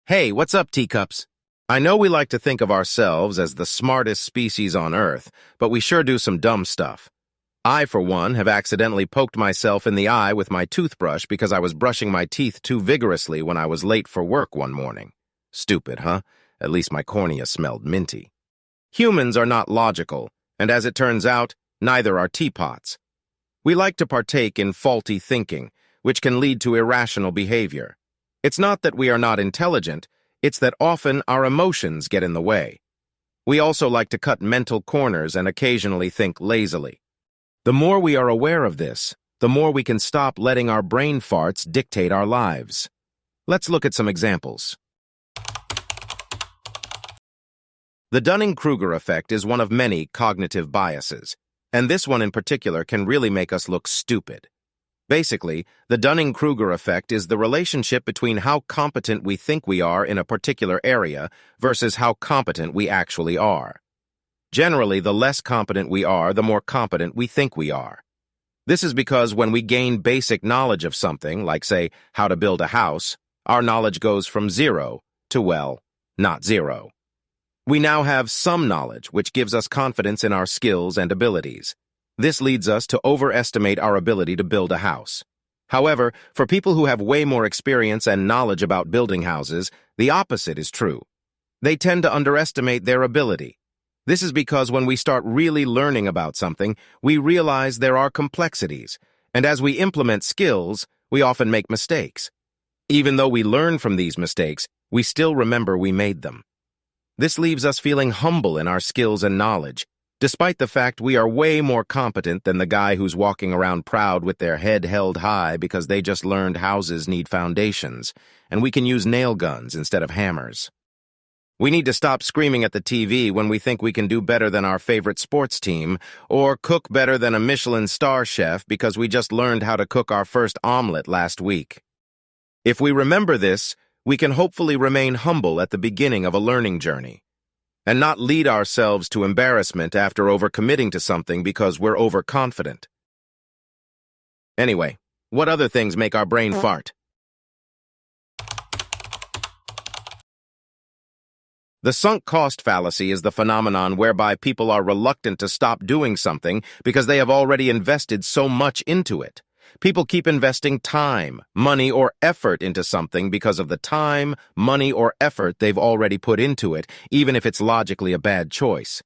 Hey, what's up, teacups? I know we like to think of ourselves as the smartest species on Earth, but we sure do some dumb stuff. I, for one, have accidentally poked myself in the eye with my toothbrush because I was brushing my teeth too vigorously when I was late for work one morning. Stupid, huh? At least my cornea smelled minty. Humans are not logical, and as it turns out, neither are teapots. We like to partake in faulty thinking, which can lead to irrational behavior. It's not that we are not intelligent, it's that often our emotions get in the way. We also like to cut mental corners and occasionally think lazily. The more we are aware of this, the more we can stop letting our brain farts dictate our lives. Let's look at some examples. The Dunning-Kruger effect is one of many cognitive biases, and this one in particular can really make us look stupid. Basically, the Dunning-Kruger effect is the relationship between how competent we think we are in a particular area versus how competent we actually are. Generally, the less competent we are, the more competent we think we are. This is because when we gain basic knowledge of something, like, say, how to build a house, our knowledge goes from zero to, well, not zero. We now have some knowledge, which gives us confidence in our skills and abilities. This leads us to overestimate our ability to build a house. However, for people who have way more experience and knowledge about building houses, the opposite is true. They tend to underestimate their ability. This is because when we start really learning about something, we realize there are complexities, and as we implement skills, we often make mistakes. Even though we learn from these mistakes, we still remember we made them. This leaves us feeling humble in our skills and knowledge, despite the fact we are way more competent than the guy who's walking around proud with their head held high because they just learned houses need foundations, and we can use nail guns instead of hammers. We need to stop screaming at the TV when we think we can do better than our favorite sports team, or cook better than a Michelin star chef because we just learned how to cook our first omelet last week. If we remember this, we can hopefully remain humble at the beginning of a learning journey, and not lead ourselves to embarrassment after overcommitting to something because we're overconfident. Anyway, what other things make our brain fart? The sunk cost fallacy is the phenomenon whereby people are reluctant to stop doing something because they have already invested so much into it. People keep investing time, money, or effort into something because of the time, money, or effort they've already put into it, even if it's logically a bad choice.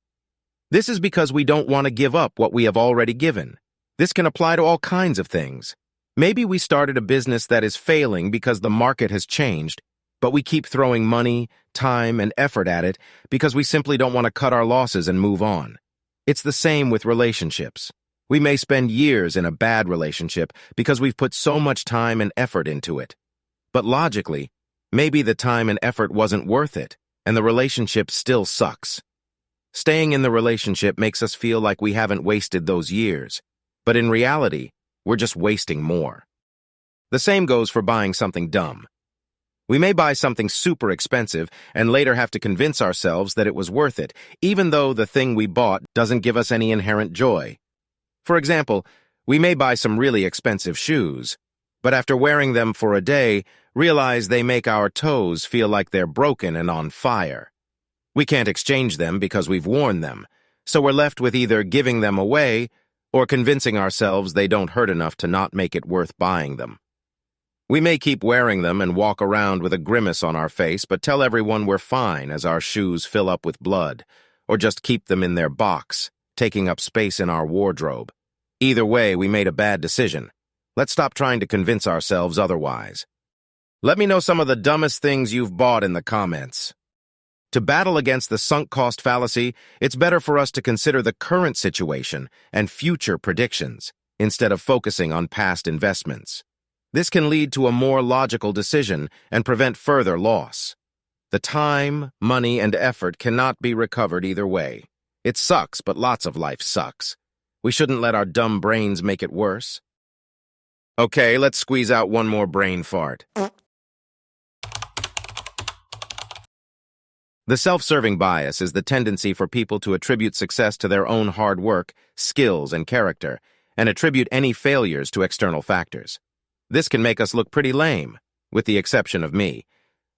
This is because we don't want to give up what we have already given. This can apply to all kinds of things. Maybe we started a business that is failing because the market has changed, but we keep throwing money, time, and effort at it because we simply don't want to cut our losses and move on. It's the same with relationships. We may spend years in a bad relationship because we've put so much time and effort into it. But logically, maybe the time and effort wasn't worth it, and the relationship still sucks. Staying in the relationship makes us feel like we haven't wasted those years, but in reality, we're just wasting more. The same goes for buying something dumb. We may buy something super expensive and later have to convince ourselves that it was worth it, even though the thing we bought doesn't give us any inherent joy. For example, we may buy some really expensive shoes, but after wearing them for a day, realize they make our toes feel like they're broken and on fire. We can't exchange them because we've worn them, so we're left with either giving them away or convincing ourselves they don't hurt enough to not make it worth buying them. We may keep wearing them and walk around with a grimace on our face, but tell everyone we're fine as our shoes fill up with blood, or just keep them in their box, taking up space in our wardrobe. Either way, we made a bad decision. Let's stop trying to convince ourselves otherwise. Let me know some of the dumbest things you've bought in the comments. To battle against the sunk cost fallacy, it's better for us to consider the current situation and future predictions, instead of focusing on past investments. This can lead to a more logical decision and prevent further loss. The time, money, and effort cannot be recovered either way. It sucks, but lots of life sucks. We shouldn't let our dumb brains make it worse. Okay, let's squeeze out one more brain fart. The self-serving bias is the tendency for people to attribute success to their own hard work, skills, and character, and attribute any failures to external factors. This can make us look pretty lame, with the exception of me.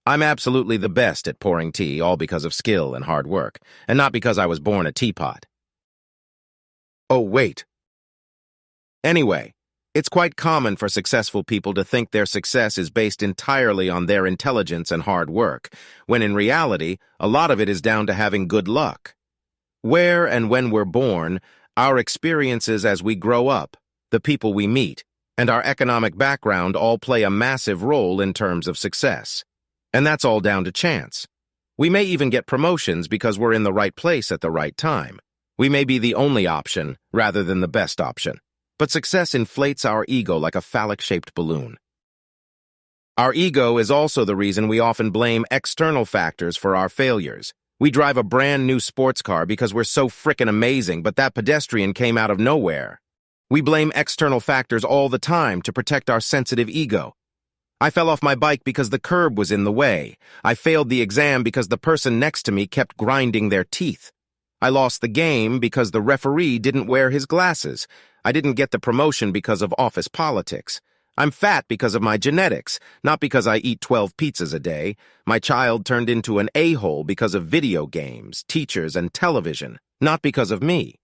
I'm absolutely the best at pouring tea, all because of skill and hard work, and not because I was born a teapot. Oh, wait. Anyway, it's quite common for successful people to think their success is based entirely on their intelligence and hard work, when in reality, a lot of it is down to having good luck. Where and when we're born, our experiences as we grow up, the people we meet, and our economic background all play a massive role in terms of success. And that's all down to chance. We may even get promotions because we're in the right place at the right time. We may be the only option rather than the best option. But success inflates our ego like a phallic-shaped balloon. Our ego is also the reason we often blame external factors for our failures. We drive a brand new sports car because we're so frickin' amazing, but that pedestrian came out of nowhere. We blame external factors all the time to protect our sensitive ego. I fell off my bike because the curb was in the way. I failed the exam because the person next to me kept grinding their teeth. I lost the game because the referee didn't wear his glasses. I didn't get the promotion because of office politics. I'm fat because of my genetics, not because I eat 12 pizzas a day. My child turned into an a-hole because of video games, teachers, and television, not because of me.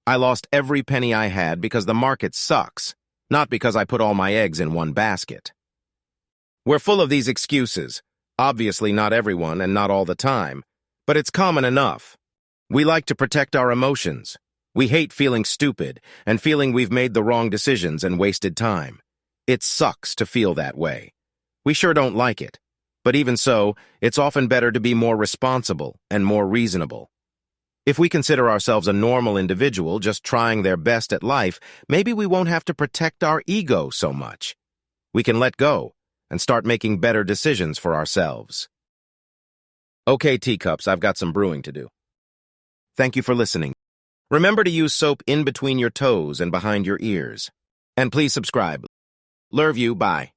I lost every penny I had because the market sucks, not because I put all my eggs in one basket. We're full of these excuses. Obviously not everyone and not all the time, but it's common enough. We like to protect our emotions. We hate feeling stupid and feeling we've made the wrong decisions and wasted time. It sucks to feel that way. We sure don't like it. But even so, it's often better to be more responsible and more reasonable. If we consider ourselves a normal individual just trying their best at life, maybe we won't have to protect our ego so much. We can let go and start making better decisions for ourselves. Okay, teacups, I've got some brewing to do. Thank you for listening. Remember to use soap in between your toes and behind your ears. And please subscribe. Love you, bye.